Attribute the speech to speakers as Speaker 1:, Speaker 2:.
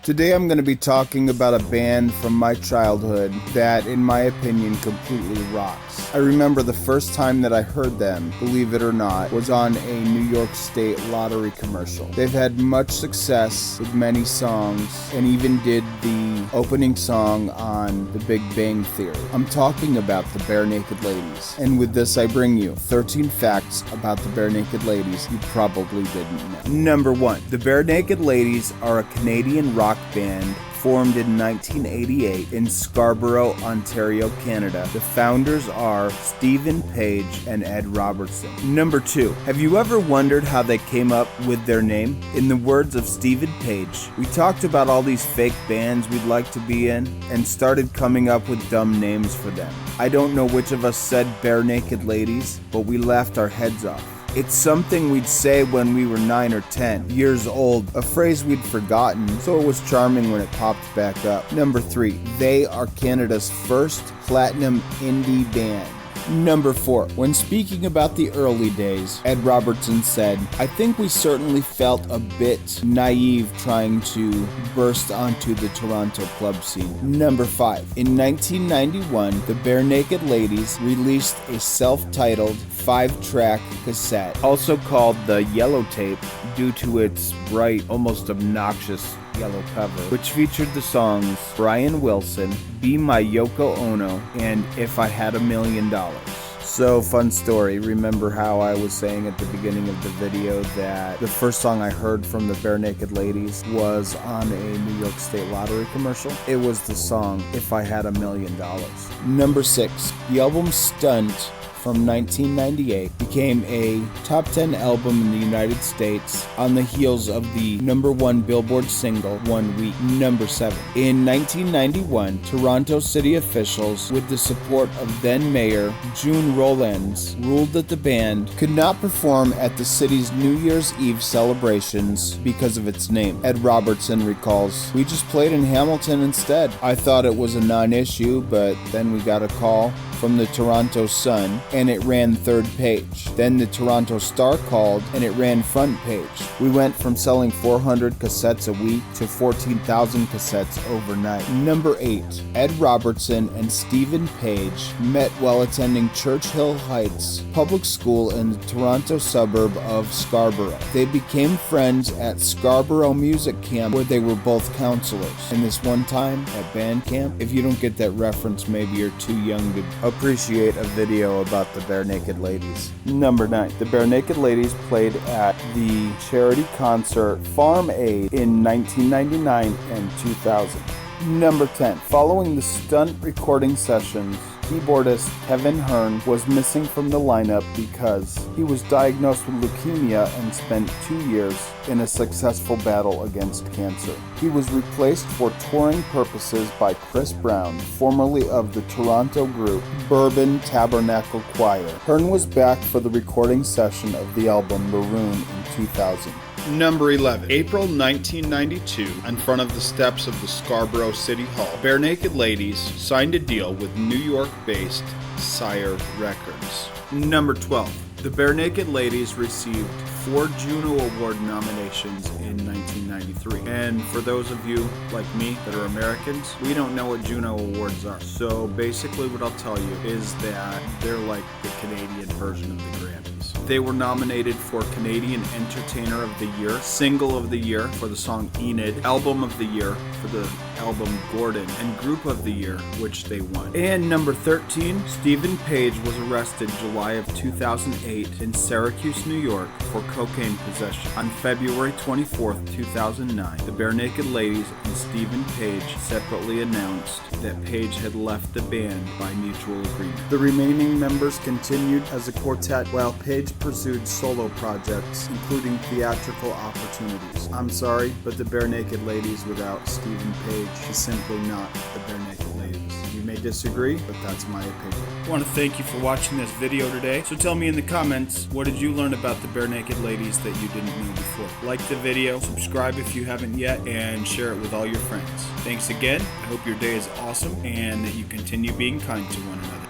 Speaker 1: Today I'm going to be talking about a band from my childhood that, in my opinion, completely rocks. I remember the first time that I heard them, believe it or not, was on a New York State lottery commercial. They've had much success with many songs and even did the opening song on The Big Bang Theory. I'm talking about the Barenaked Ladies. And with this I bring you 13 facts about the Barenaked Ladies you probably didn't know. Number 1. The Barenaked Ladies are a Canadian rock band formed in 1988 in Scarborough, Ontario, Canada. The founders are Stephen Page and Ed Robertson. Number 2. Have you ever wondered how they came up with their name? In the words of Stephen Page, we talked about all these fake bands we'd like to be in and started coming up with dumb names for them. I don't know which of us said Barenaked Ladies, but we laughed our heads off. It's something we'd say when we were 9 or 10 years old, a phrase we'd forgotten, so it was charming when it popped back up. Number 3, they are Canada's first platinum indie band. Number 4, when speaking about the early days, Ed Robertson said, "I think we certainly felt a bit naive trying to burst onto the Toronto club scene." Number 5, in 1991, the Barenaked Ladies released a self-titled 5-track cassette, also called the Yellow Tape due to its bright, almost obnoxious yellow cover, which featured the songs Brian Wilson, Be My Yoko Ono, and If I Had $1 Million. So, fun story. Remember how I was saying at the beginning of the video that the first song I heard from the Barenaked Ladies was on a New York State lottery commercial? It was the song If I Had $1 Million. Number 6, the album Stunt from 1998 became a top 10 album in the United States on the heels of the number 1 Billboard single one week. Number 7. In 1991, Toronto city officials, with the support of then Mayor June Rowlands, ruled that the band could not perform at the city's New Year's Eve celebrations because of its name. Ed Robertson recalls, "We just played in Hamilton instead. I thought it was a non-issue, but then we got a call from the Toronto Sun and it ran third page. Then the Toronto Star called and it ran front page. We went from selling 400 cassettes a week to 14,000 cassettes overnight." Number 8. Ed Robertson and Stephen Page met while attending Churchill Heights Public School in the Toronto suburb of Scarborough. They became friends at Scarborough Music Camp where they were both counselors. And this one time at band camp, if you don't get that reference, maybe you're too young to appreciate a video about the Barenaked Ladies. Number 9. The Barenaked Ladies played at the charity concert Farm Aid in 1999 and 2000. Number 10. Following the Stunt recording sessions, keyboardist Kevin Hearn was missing from the lineup because he was diagnosed with leukemia and spent 2 years in a successful battle against cancer. He was replaced for touring purposes by Chris Brown, formerly of the Toronto group Bourbon Tabernacle Choir. Hearn was back for the recording session of the album Maroon in 2000. Number 11. April 1992, in front of the steps of the Scarborough City Hall, Barenaked Ladies signed a deal with New York-based Sire Records. Number 12. The Barenaked Ladies received 4 Juno Award nominations in 1993. And for those of you like me that are Americans, we don't know what Juno Awards are. So basically what I'll tell you is that they're like the Canadian version of the Grammys. They were nominated for Canadian Entertainer of the Year, Single of the Year for the song Enid, Album of the Year for the album Gordon, and Group of the Year, which they won. And number 13, Stephen Page was arrested July of 2008 in Syracuse, New York for cocaine possession. On February 24th, 2009, the Barenaked Ladies and Stephen Page separately announced that Page had left the band by mutual agreement. The remaining members continued as a quartet while Page pursued solo projects, including theatrical opportunities. I'm sorry, but the Barenaked Ladies without Stephen Page is simply not the Barenaked Ladies. You may disagree, but that's my opinion.
Speaker 2: I want to thank you for watching this video today. So tell me in the comments, what did you learn about the Barenaked Ladies that you didn't know before? Like the video, subscribe if you haven't yet, and share it with all your friends. Thanks again. I hope your day is awesome and that you continue being kind to one another.